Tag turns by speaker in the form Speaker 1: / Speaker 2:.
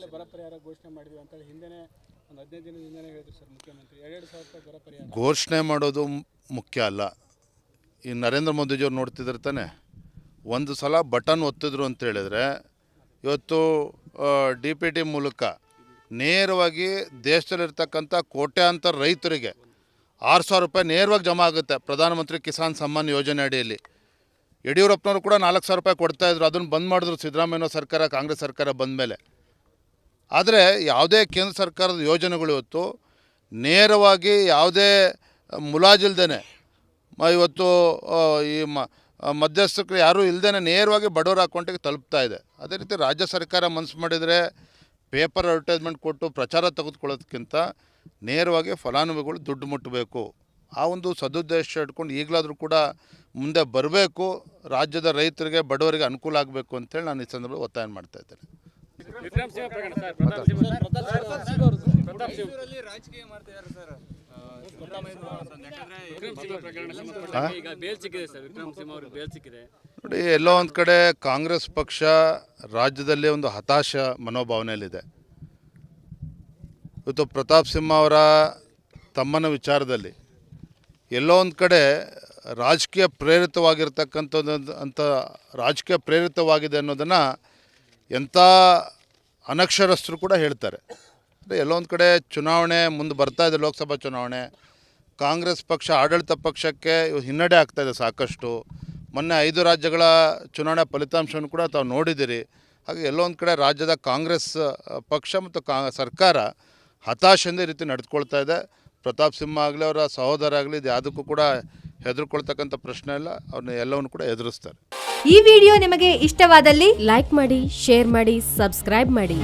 Speaker 1: ಈಗಾಗಲೇ ಬರ ಪರಿಹಾರ ಘೋಷಣೆ ಮಾಡಿದ್ವಿ ಅಂತ ಹಿಂದೆನೇ ಒಂದು 15 ದಿನದ ಹಿಂದೆನೇ ಹೇಳಿದ್ರು ಸರ್ ಮುಖ್ಯಮಂತ್ರಿ 2,000 ರೂಪಾಯಿ ಬರ ಪರಿಹಾರ
Speaker 2: ಘೋಷಣೆ ಮಾಡೋದು ಮುಖ್ಯ ಅಲ್ಲ. ಈ ನರೇಂದ್ರ ಮೋದಿಜಿಯವ್ರು ನೋಡ್ತಿದ್ರೆ ತಾನೆ, ಒಂದು ಸಲ ಬಟನ್ ಒತ್ತಿದ್ರು ಅಂತ ಹೇಳಿದರೆ ಇವತ್ತು DPT ಮೂಲಕ ನೇರವಾಗಿ ದೇಶದಲ್ಲಿರ್ತಕ್ಕಂಥ ಕೋಟ್ಯಾಂತರ ರೈತರಿಗೆ 6,000 ರೂಪಾಯಿ ನೇರವಾಗಿ ಜಮಾ ಆಗುತ್ತೆ ಪ್ರಧಾನಮಂತ್ರಿ ಕಿಸಾನ್ ಸಮ್ಮಾನ್ ಯೋಜನೆ ಅಡಿಯಲ್ಲಿ. ಯಡಿಯೂರಪ್ಪನವರು ಕೂಡ 4,000 ರೂಪಾಯಿ ಕೊಡ್ತಾಯಿದ್ರು, ಅದನ್ನು ಬಂದ್ ಮಾಡಿದ್ರು ಸಿದ್ದರಾಮಯ್ಯ ಸರ್ಕಾರ, ಕಾಂಗ್ರೆಸ್ ಸರ್ಕಾರ ಬಂದ ಮೇಲೆ. ಆದರೆ ಯಾವುದೇ ಕೇಂದ್ರ ಸರ್ಕಾರದ ಯೋಜನೆಗಳು ಇವತ್ತು ನೇರವಾಗಿ ಯಾವುದೇ ಮುಲಾಜಿಲ್ದೇ ಇವತ್ತು ಈ ಮಧ್ಯಸ್ಥರು ಯಾರೂ ಇಲ್ಲದೇ ನೇರವಾಗಿ ಬಡವರ ಅಕೌಂಟಿಗೆ ತಲುಪ್ತಾ ಇದೆ. ಅದೇ ರೀತಿ ರಾಜ್ಯ ಸರ್ಕಾರ ಮನಸ್ಸು ಮಾಡಿದರೆ ಪೇಪರ್ ಅಡ್ವರ್ಟೈಸ್ಮೆಂಟ್ ಕೊಟ್ಟು ಪ್ರಚಾರ ತೆಗೆದುಕೊಳ್ಳೋದಕ್ಕಿಂತ ನೇರವಾಗಿ ಫಲಾನುಭವಿಗಳು ದುಡ್ಡು ಮುಟ್ಟಬೇಕು. ಆ ಒಂದು ಸದುದ್ದೇಶ ಇಟ್ಕೊಂಡು ಈಗಲಾದರೂ ಕೂಡ ಮುಂದೆ ಬರಬೇಕು, ರಾಜ್ಯದ ರೈತರಿಗೆ ಬಡವರಿಗೆ ಅನುಕೂಲ ಆಗಬೇಕು ಅಂತೇಳಿ ನಾನು ಈ ಸಂದರ್ಭದಲ್ಲಿ ಒತ್ತಾಯ ಮಾಡ್ತಾ ಇದ್ದೇನೆ. ನೋಡಿ, ಎಲ್ಲೋ ಒಂದು ಕಡೆ ಕಾಂಗ್ರೆಸ್ ಪಕ್ಷ ರಾಜ್ಯದಲ್ಲಿ ಒಂದು ಹತಾಶ ಮನೋಭಾವನೆಯಲ್ಲಿದೆ. ಇವತ್ತು ಪ್ರತಾಪ್ ಸಿಂಹ ಅವರ ತಮ್ಮನ ವಿಚಾರದಲ್ಲಿ ಎಲ್ಲೋ ಒಂದು ಕಡೆ ರಾಜಕೀಯ ಪ್ರೇರಿತವಾಗಿದೆ ಅನ್ನೋದನ್ನು ಎಂಥ ಅನಕ್ಷರಸ್ಥರು ಕೂಡ ಹೇಳ್ತಾರೆ. ಎಲ್ಲೋ ಒಂದು ಕಡೆ ಚುನಾವಣೆ ಮುಂದೆ ಬರ್ತಾ ಇದೆ, ಲೋಕಸಭಾ ಚುನಾವಣೆ. ಕಾಂಗ್ರೆಸ್ ಪಕ್ಷ ಆಡಳಿತ ಪಕ್ಷಕ್ಕೆ ಹಿನ್ನಡೆ ಆಗ್ತಾಯಿದೆ ಸಾಕಷ್ಟು. ಮೊನ್ನೆ 5 ರಾಜ್ಯಗಳ ಚುನಾವಣೆ ಫಲಿತಾಂಶವನ್ನು ಕೂಡ ತಾವು ನೋಡಿದ್ದೀರಿ. ಹಾಗೆ ಎಲ್ಲೋ ಒಂದು ಕಡೆ ರಾಜ್ಯದ ಕಾಂಗ್ರೆಸ್ ಪಕ್ಷ ಮತ್ತು ಸರ್ಕಾರ ಹತಾಶೆಯಿಂದ ಈ ರೀತಿ ನಡೆದುಕೊಳ್ತಾ ಇದೆ. ಪ್ರತಾಪ್ ಸಿಂಹ ಆಗಲಿ, ಅವರ ಸಹೋದರ ಆಗಲಿ, ಇದು ಯಾವುದಕ್ಕೂ ಕೂಡ ಹೆದರ್ಕೊಳ್ತಕ್ಕಂಥ ಪ್ರಶ್ನೆ ಇಲ್ಲ. ಅವ್ರನ್ನ ಎಲ್ಲವನ್ನು ಕೂಡ ಎದುರಿಸ್ತಾರೆ.
Speaker 3: ಈ ವಿಡಿಯೋ ನಿಮಗೆ ಇಷ್ಟವಾದಲ್ಲಿ ಲೈಕ್ ಮಾಡಿ, ಶೇರ್ ಮಾಡಿ, ಸಬ್ಸ್ಕ್ರೈಬ್ ಮಾಡಿ.